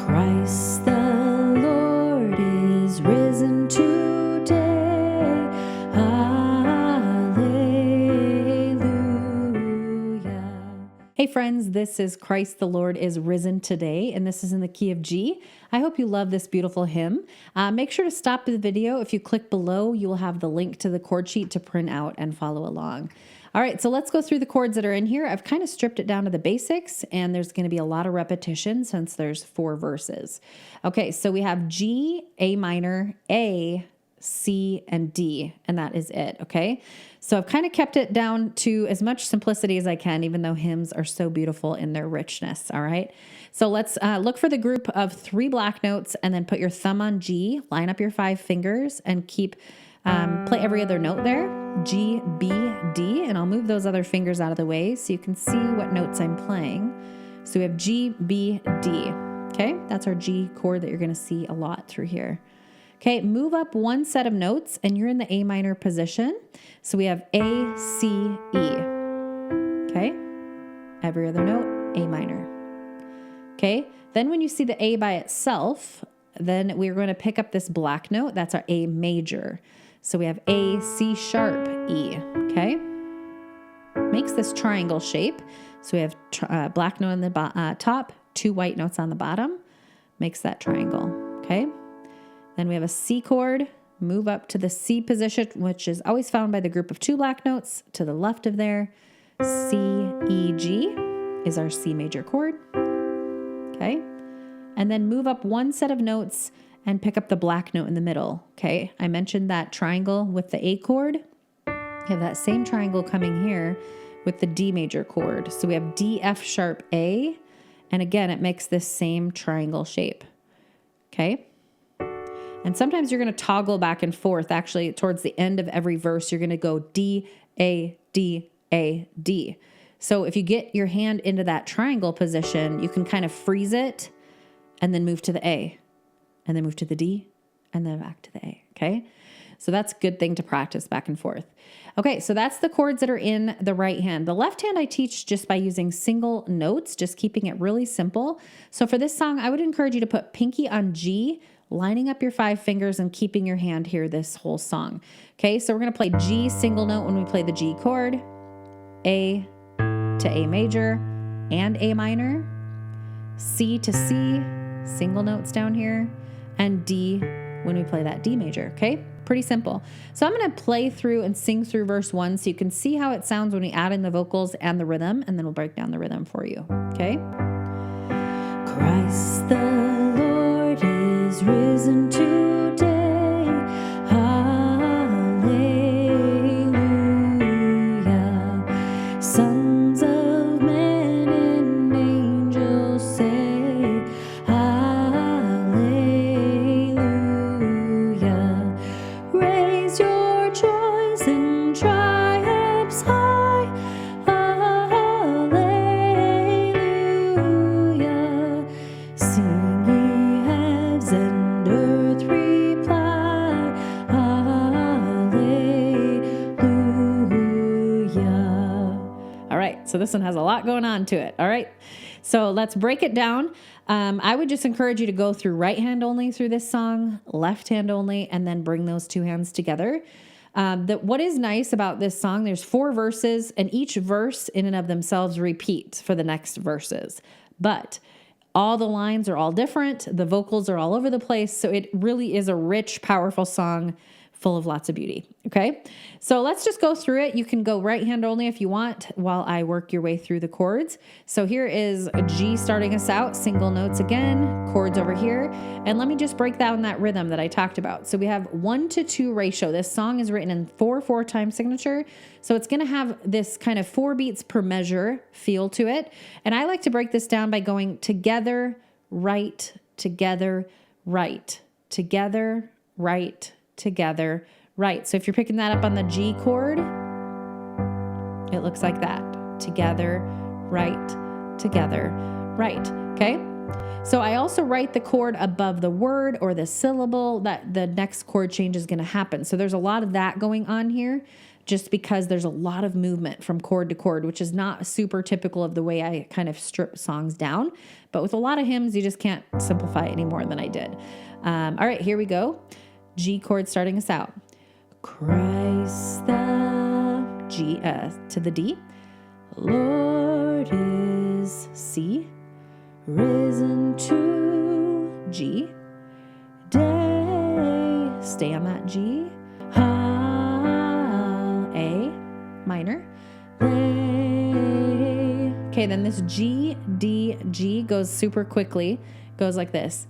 Christ the Lord is risen today. Hallelujah. Hey friends, this is Christ the Lord is risen today, and this is in the key of G. I hope you love this beautiful hymn. Make sure to stop the video. If you click below, you will have the link to the chord sheet to print out and follow along. All right, so let's go through the chords that are in here. I've kind of stripped it down to the basics, and there's going to be a lot of repetition since there's 4 verses. Okay, so we have G, A minor, A, C, and D, and that is it, okay? So I've kind of kept it down to as much simplicity as I can, even though hymns are so beautiful in their richness, all right? So let's look for the group of 3 black notes, and then put your thumb on G, line up your 5 fingers, and keep play every other note there, G, B, D, and I'll move those other fingers out of the way so you can see what notes I'm playing. So we have G, B, D, okay? That's our G chord that you're gonna see a lot through here. Okay, move up 1 set of notes and you're in the A minor position. So we have A, C, E, okay? Every other note, A minor. Okay, then when you see the A by itself, then we're going to pick up this black note. That's our A major. So we have A, C sharp, E, okay? Makes this triangle shape. So we have black note on the top, 2 white notes on the bottom. Makes that triangle, okay? Then we have a C chord, move up to the C position, which is always found by the group of 2 black notes to the left of there. C, E, G is our C major chord, okay? And then move up 1 set of notes and pick up the black note in the middle, okay? I mentioned that triangle with the A chord. You have that same triangle coming here with the D major chord. So we have D, F sharp, A, and again, it makes this same triangle shape, okay? And sometimes you're gonna toggle back and forth. Actually, towards the end of every verse, you're gonna go D, A, D, A, D. So if you get your hand into that triangle position, you can kind of freeze it and then move to the A, and then move to the D, and then back to the A, okay? So that's a good thing to practice back and forth. Okay, so that's the chords that are in the right hand. The left hand I teach just by using single notes, just keeping it really simple. So for this song, I would encourage you to put pinky on G, lining up your 5 fingers and keeping your hand here this whole song. Okay, so we're gonna play G single note when we play the G chord, A to A major and A minor, C to C, single notes down here, and D when we play that D major, okay? Pretty simple. So I'm gonna play through and sing through verse 1 so you can see how it sounds when we add in the vocals and the rhythm, and then we'll break down the rhythm for you, okay? Christ the Lord is risen today. Hallelujah. Sons of men and angels say, hallelujah. Raise your joys and triumphs high. Hallelujah. Sing ye heavens and earth reply. Hallelujah. All right, so this one has a lot going on to it. All right, so let's break it down. I would just encourage you to go through right hand only through this song, left hand only, and then bring those 2 hands together. What is nice about this song, there's 4 verses, and each verse in and of themselves repeat for the next verses. But all the lines are all different. The vocals are all over the place. So it really is a rich, powerful song full of lots of beauty, okay? So let's just go through it. You can go right hand only if you want while I work your way through the chords. So here is a G starting us out, single notes again, chords over here. And let me just break down that rhythm that I talked about. So we have 1-to-2 ratio. This song is written in 4/4 time signature. So it's gonna have this kind of 4 beats per measure feel to it. And I like to break this down by going together, right, together, right, together, right, together, right. So if you're picking that up on the G chord, it looks like that. Together, right, together, right. Okay? So I also write the chord above the word or the syllable that the next chord change is going to happen. So there's a lot of that going on here. just because there's a lot of movement from chord to chord, which is not super typical of the way I kind of strip songs down. But with a lot of hymns, you just can't simplify any more than I did. All right, here we go. G chord starting us out. Christ the G to the D. Lord is C. Risen to G. Day. Stay on that G. A minor. Okay, then this G, D, G goes super quickly. Goes like this.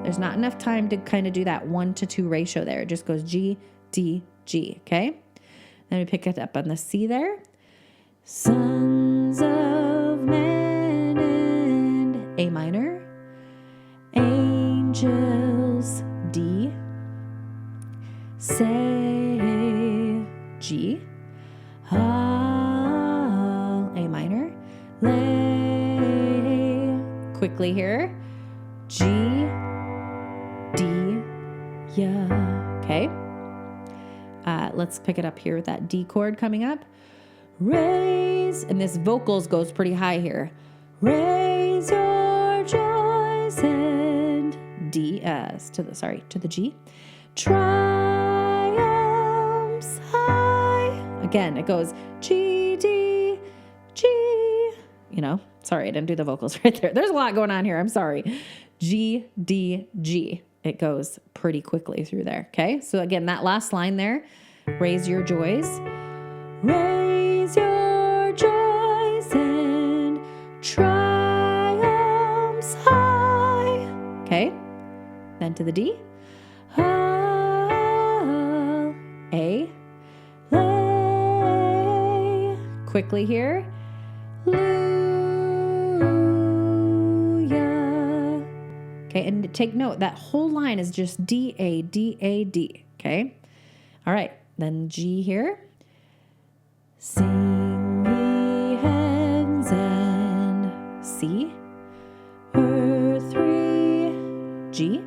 There's not enough time to kind of do that 1-to-2 ratio there. It just goes G, D, G, okay? Then we pick it up on the C there. Sons of men and A minor. Angels, D. Say, G. A minor. Lay. Quickly here. G, D, yeah. Okay. Let's pick it up here with that D chord coming up. Raise, and this vocals goes pretty high here. Raise your joys and D to the G. Triumphs high. Again, it goes G, D, G. You know, sorry, I didn't do the vocals right there. There's a lot going on here. I'm sorry. G, D, G. It goes pretty quickly through there. Okay. So again, that last line there, raise your joys. Raise your joys and triumphs high. Okay. Then to the D. A. Lay. Quickly here. Okay, and take note, that whole line is just D, A, D, A, D, okay? All right, then G here. Sing ye heavens and C. Earth 3, G.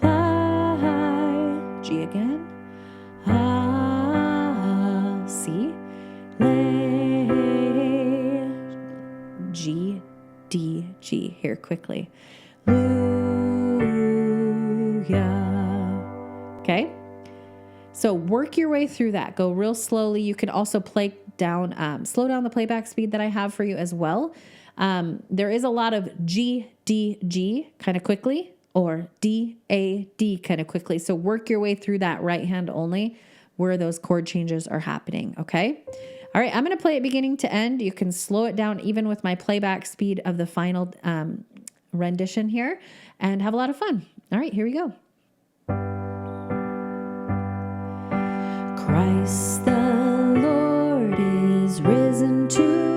Fly, G again. C. Lay, G, D, G, here quickly. Okay, so work your way through that. Go real slowly. You can also play down, slow down the playback speed that I have for you as well. There is a lot of G, D, G kind of quickly, or D, A, D kind of quickly. So work your way through that right hand only where those chord changes are happening, okay? All right, I'm going to play it beginning to end. You can slow it down even with my playback speed of the final rendition here and have a lot of fun. All right, here we go. Christ the Lord is risen to